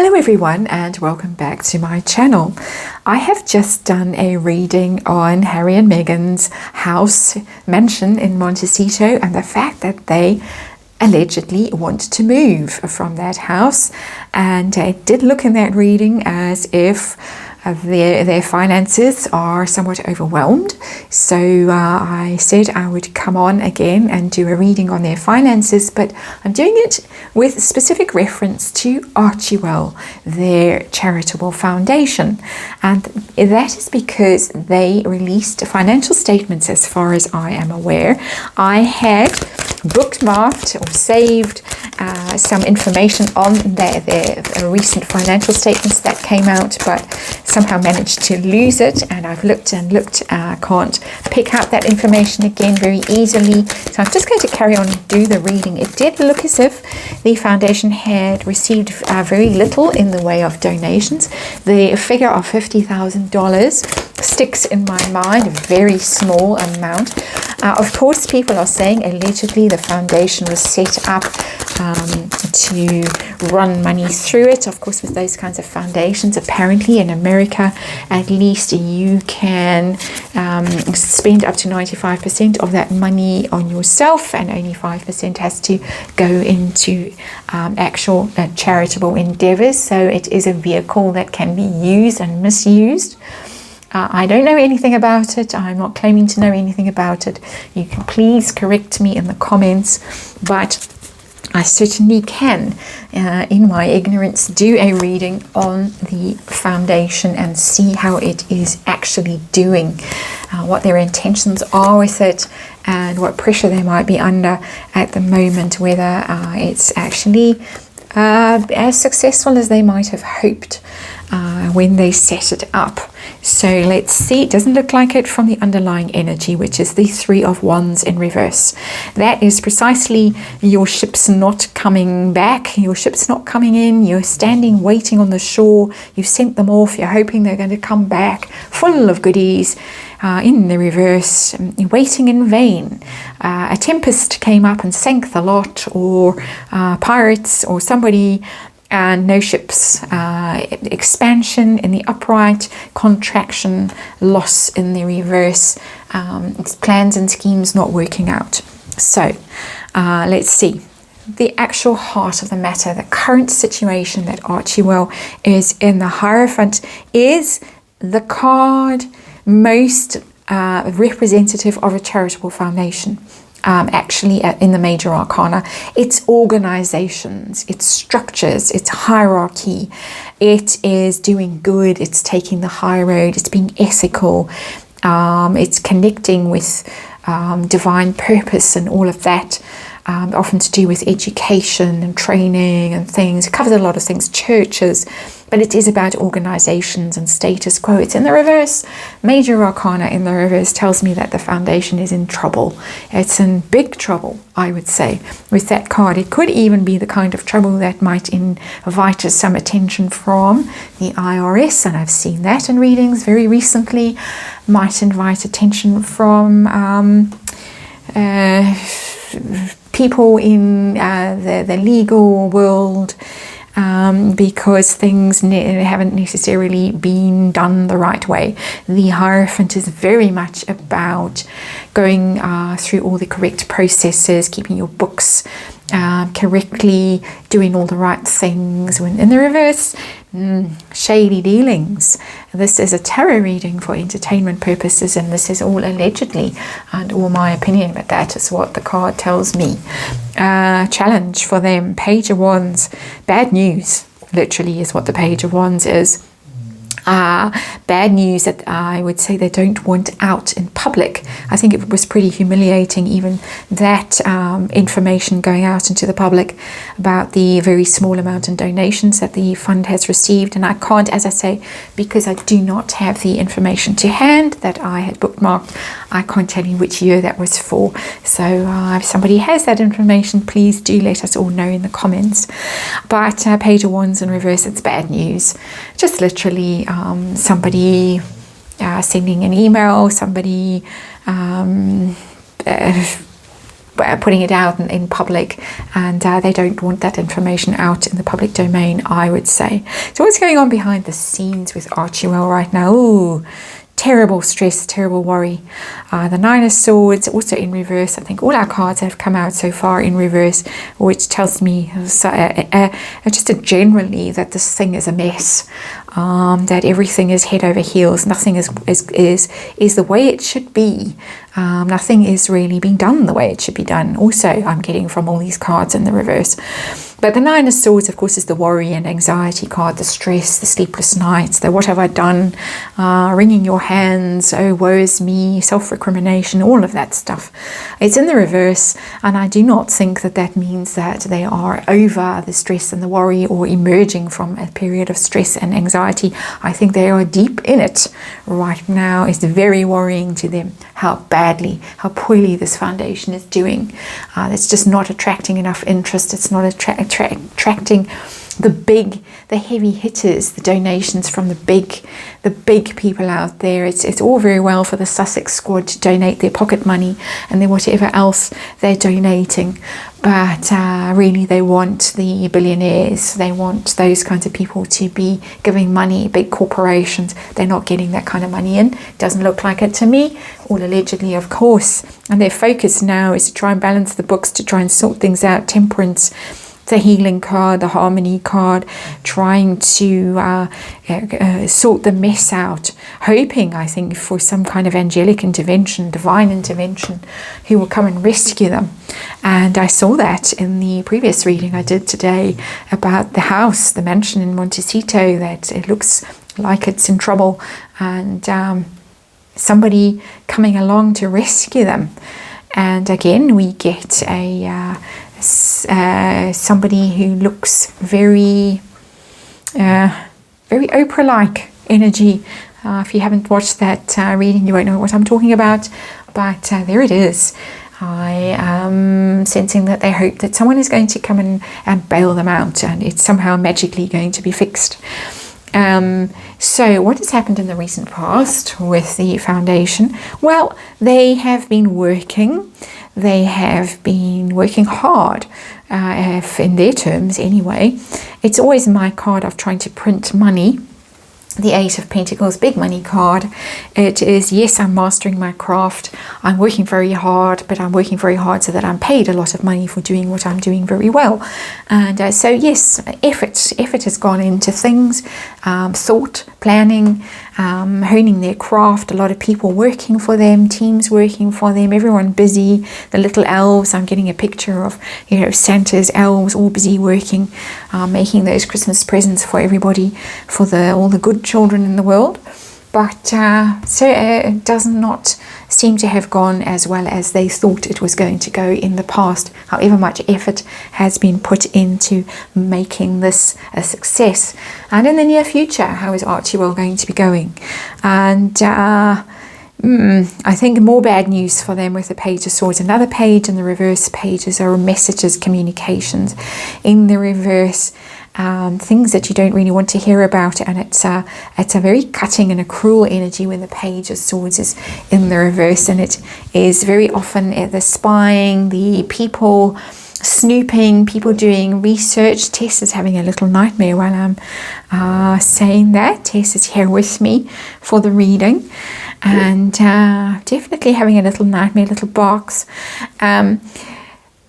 Hello everyone and welcome back to my channel. I have just done a reading on Harry and Meghan's house mansion in Montecito and the fact that they allegedly want to move from that house, and it did look in that reading as if their finances are somewhat overwhelmed. So I said I would come on again and do a reading on their finances, but I'm doing it with specific reference to Archewell, their charitable foundation. And that is because they released financial statements as far as I am aware. I had bookmarked or saved some information on their recent financial statements that came out, but somehow managed to lose it, and I've looked and looked, can't pick out that information again very easily. So I'm just going to carry on and do the reading. It did look as if the foundation had received very little in the way of donations. The figure of $50,000 sticks in my mind, a very small amount. Of course, people are saying allegedly the foundation was set up to run money through it. Of course, with those kinds of foundations, apparently in America at least, you can spend up to 95% of that money on yourself, and only 5% has to go into actual charitable endeavors. So it is a vehicle that can be used and misused. I don't know anything about it. I'm not claiming to know anything about it. You can please correct me in the comments, but I certainly can, in my ignorance, do a reading on the foundation and see how it is actually doing, what their intentions are with it, and what pressure they might be under at the moment, whether it's actually as successful as they might have hoped when they set it up. So let's see. It doesn't look like it from the underlying energy, which is the Three of Wands in reverse. That is precisely your ship's not coming back, your ship's not coming in, you're standing waiting on the shore, you've sent them off, you're hoping they're going to come back full of goodies. In the reverse, waiting in vain. A tempest came up and sank the lot, or pirates or somebody, and no ships. Expansion in the upright, contraction, loss in the reverse. Plans and schemes not working out. So let's see. The actual heart of the matter, the current situation that Archewell is in, the Hierophant, is the card most representative of a charitable foundation. Actually, in the major arcana, it's organizations, it's structures, it's hierarchy, it is doing good, it's taking the high road, it's being ethical, it's connecting with divine purpose and all of that. Often to do with education and training and things. It covers a lot of things, churches, but it is about organizations and status quo. It's in the reverse. Major arcana in the reverse tells me that the foundation is in trouble. It's in big trouble, I would say, with that card. It could even be the kind of trouble that might invite us some attention from the IRS, and I've seen that in readings very recently. Might invite attention from people in the legal world, because things haven't necessarily been done the right way. The Hierophant is very much about going through all the correct processes, keeping your books correctly, doing all the right things. When in the reverse, shady dealings. This is a tarot reading for entertainment purposes, and this is all allegedly and all my opinion, but that is what the card tells me. Challenge for them. Page of Wands. Bad news, literally, is what the Page of Wands is. Bad news that I would say they don't want out in public. I think it was pretty humiliating, even that information going out into the public about the very small amount in donations that the fund has received. And I can't, as I say, because I do not have the information to hand that I had bookmarked, I can't tell you which year that was for. So if somebody has that information, please do let us all know in the comments. But Page of Wands in reverse, it's bad news. Just literally somebody sending an email, somebody putting it out in public, and they don't want that information out in the public domain, I would say. So what's going on behind the scenes with Archewell right now? Ooh, terrible stress, terrible worry. The Nine of Swords also in reverse. I think all our cards have come out so far in reverse, which tells me just generally that this thing is a mess, that everything is head over heels. Nothing is the way it should be. Nothing is really being done the way it should be done. Also, I'm getting from all these cards in the reverse. But the Nine of Swords, of course, is the worry and anxiety card, the stress, the sleepless nights, the what have I done, wringing your hands, oh, woe is me, self-recrimination, all of that stuff. It's in the reverse, and I do not think that that means that they are over the stress and the worry or emerging from a period of stress and anxiety. I think they are deep in it right now. It's very worrying to them how badly, how poorly this foundation is doing. It's just not attracting enough interest. It's not attracting the heavy hitters, the donations from the big people out there. It's all very well for the Sussex squad to donate their pocket money and then whatever else they're donating, but really they want the billionaires, they want those kinds of people to be giving money, big corporations. They're not getting that kind of money in. Doesn't look like it to me, all allegedly, of course. And their focus now is to try and balance the books, to try and sort things out. Temperance, the healing card, the harmony card, trying to sort the mess out, hoping, I think, for some kind of angelic intervention, divine intervention, who will come and rescue them. And I saw that in the previous reading I did today about the house, the mansion in Montecito, that it looks like it's in trouble, and somebody coming along to rescue them. And again, we get a somebody who looks very Oprah-like energy. If you haven't watched that reading, you won't know what I'm talking about, but there it is. I am sensing that they hope that someone is going to come in and bail them out, and it's somehow magically going to be fixed. So what has happened in the recent past with the foundation? Well, they have been working. They have been working hard, in their terms anyway. It's always my card of trying to print money. The Eight of Pentacles, big money card. It is, yes, I'm mastering my craft. I'm working very hard, but I'm working very hard so that I'm paid a lot of money for doing what I'm doing very well. And so, yes, effort has gone into things, thought, planning, honing their craft. A lot of people working for them, teams working for them, everyone busy. The little elves, I'm getting a picture of, Santa's elves all busy working, making those Christmas presents for everybody, for all the good children in the world. But so it does not seem to have gone as well as they thought it was going to go in the past, however much effort has been put into making this a success. And in the near future, how is Archewell going to be going? And I think more bad news for them with the Page of Swords. Another page in the reverse pages are messages, communications. In the reverse, things that you don't really want to hear about, and it's a very cutting and a cruel energy when the Page of Swords is in the reverse, and it is very often the spying, the people snooping, people doing research. Tess is having a little nightmare while I'm saying that. Tess is here with me for the reading, and definitely having a little nightmare, little box.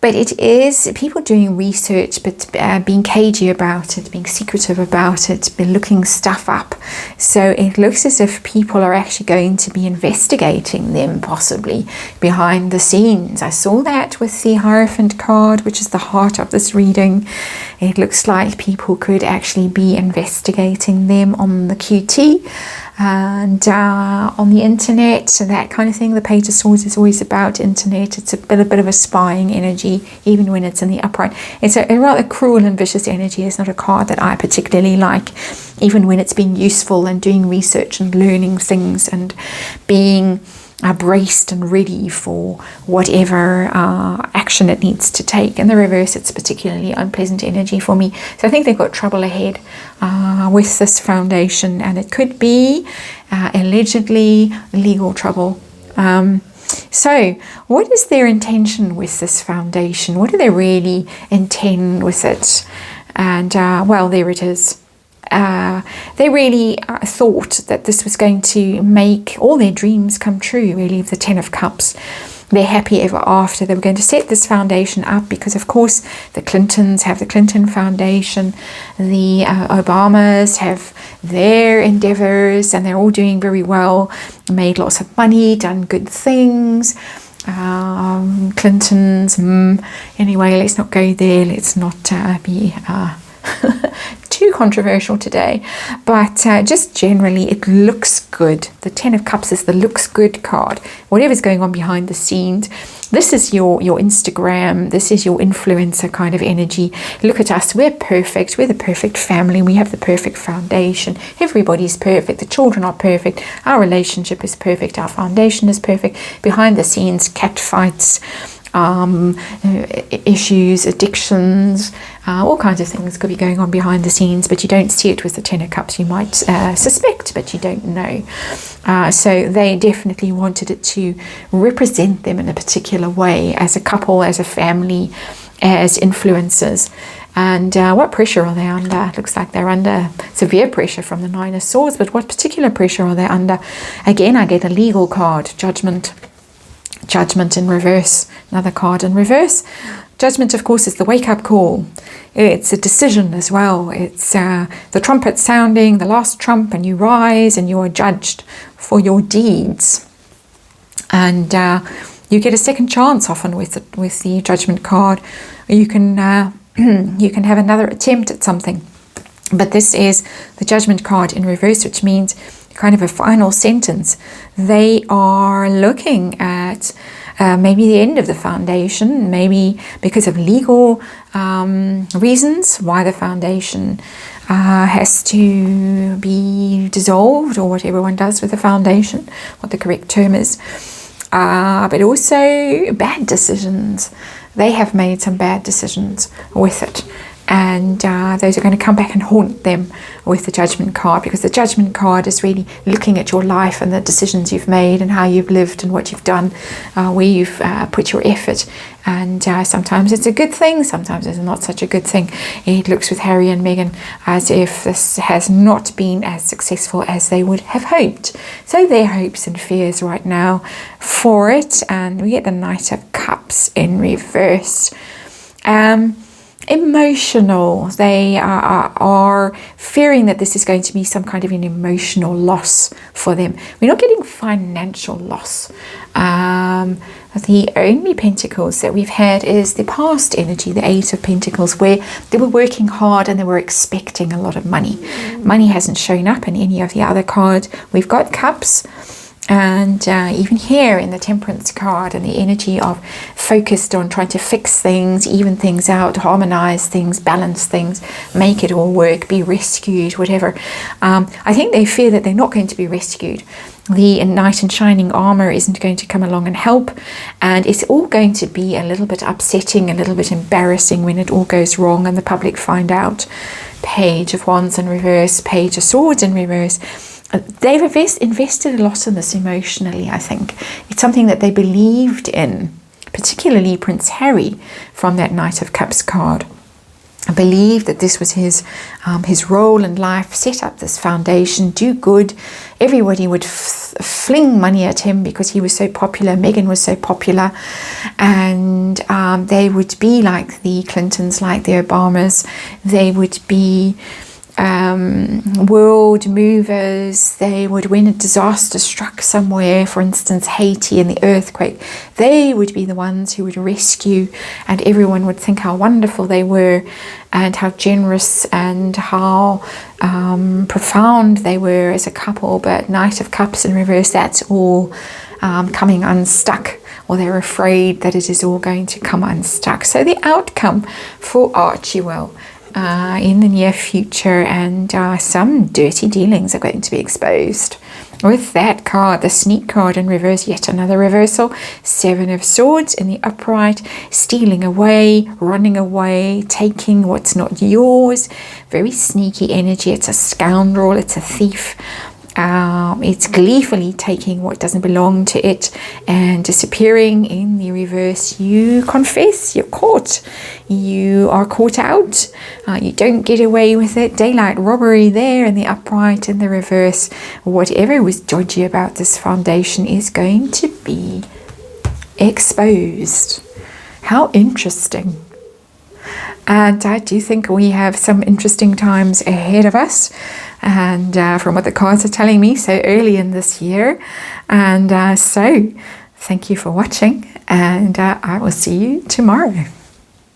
But it is people doing research, but being cagey about it, being secretive about it, been looking stuff up. So it looks as if people are actually going to be investigating them, possibly behind the scenes. I saw that with the Hierophant card, which is the heart of this reading. It looks like people could actually be investigating them on the QT and on the internet, so that kind of thing. The Page of Swords is always about internet. It's a bit of a spying energy, even when it's in the upright. It's a rather cruel and vicious energy. It's not a card that I particularly like, even when it's being useful and doing research and learning things and being braced and ready for whatever action it needs to take. In the reverse, it's particularly unpleasant energy for me. So I think they've got trouble ahead with this foundation, and it could be allegedly legal trouble. So, what is their intention with this foundation? What do they really intend with it? And, well, there it is. They really thought that this was going to make all their dreams come true, really, the 10 of Cups. They're happy ever after. They were going to set this foundation up because, of course, the Clintons have the Clinton Foundation, the Obamas have their endeavors, and they're all doing very well, made lots of money, done good things. Clintons, anyway, let's not go there. Let's not be too controversial today, but just generally it looks good. The 10 of Cups is the looks good card. Whatever's going on behind the scenes, this is your Instagram, this is your influencer kind of energy. Look at us, we're perfect, we're the perfect family, we have the perfect foundation, everybody's perfect, the children are perfect, our relationship is perfect, our foundation is perfect. Behind the scenes, cat fights, issues, addictions, all kinds of things could be going on behind the scenes, but you don't see it with the 10 of Cups. You might suspect, but you don't know. So they definitely wanted it to represent them in a particular way, as a couple, as a family, as influencers. And what pressure are they under? It looks like they're under severe pressure from the 9 of Swords, but what particular pressure are they under? Again, I get a legal card, Judgment. Judgment in reverse, another card in reverse. Judgment, of course, is the wake-up call. It's a decision as well. It's the trumpet sounding, the last trump, and you rise and you are judged for your deeds. And you get a second chance often with the Judgment card. You can you can have another attempt at something. But this is the Judgment card in reverse, which means kind of a final sentence. They are looking at maybe the end of the foundation, maybe because of legal reasons why the foundation has to be dissolved, or what everyone does with the foundation, what the correct term is. But also bad decisions. They have made some bad decisions with it. And those are going to come back and haunt them with the Judgment card, because the Judgment card is really looking at your life and the decisions you've made and how you've lived and what you've done, where you've put your effort. And sometimes it's a good thing, sometimes it's not such a good thing. It looks with Harry and Meghan as if this has not been as successful as they would have hoped. So their hopes and fears right now for it. And we get the Knight of Cups in reverse. Emotional. They are fearing that this is going to be some kind of an emotional loss for them. We're not getting financial loss. The only Pentacles that we've had is the past energy, the 8 of Pentacles, where they were working hard and they were expecting a lot of money. Money hasn't shown up in any of the other cards. We've got Cups. And even here in the Temperance card, and the energy of focused on trying to fix things, even things out, harmonize things, balance things, make it all work, be rescued, whatever. I think they fear that they're not going to be rescued. The knight in shining armor isn't going to come along and help, and it's all going to be a little bit upsetting, a little bit embarrassing when it all goes wrong and the public find out. Page of Wands in reverse, Page of Swords in reverse. They've invested a lot in this emotionally, I think. It's something that they believed in, particularly Prince Harry from that Knight of Cups card. I believe that this was his role in life, set up this foundation, do good. Everybody would fling money at him because he was so popular. Meghan was so popular. And they would be like the Clintons, like the Obamas. They would be world movers. They would, when a disaster struck somewhere, for instance Haiti and the earthquake, they would be the ones who would rescue, and everyone would think how wonderful they were and how generous and how profound they were as a couple. But Knight of Cups in reverse, that's all coming unstuck, or they're afraid that it is all going to come unstuck. So the outcome for Archewell in the near future, and some dirty dealings are going to be exposed. With that card, the Sneak card in reverse, yet another reversal. 7 of Swords in the upright, stealing away, running away, taking what's not yours. Very sneaky energy. It's a scoundrel, it's a thief. It's gleefully taking what doesn't belong to it and disappearing in the reverse. You confess, you're caught. You are caught out. You don't get away with it. Daylight robbery there in the upright and the reverse. Whatever was dodgy about this foundation is going to be exposed. How interesting. And I do think we have some interesting times ahead of us, and from what the cards are telling me so early in this year. And so thank you for watching, and I will see you tomorrow.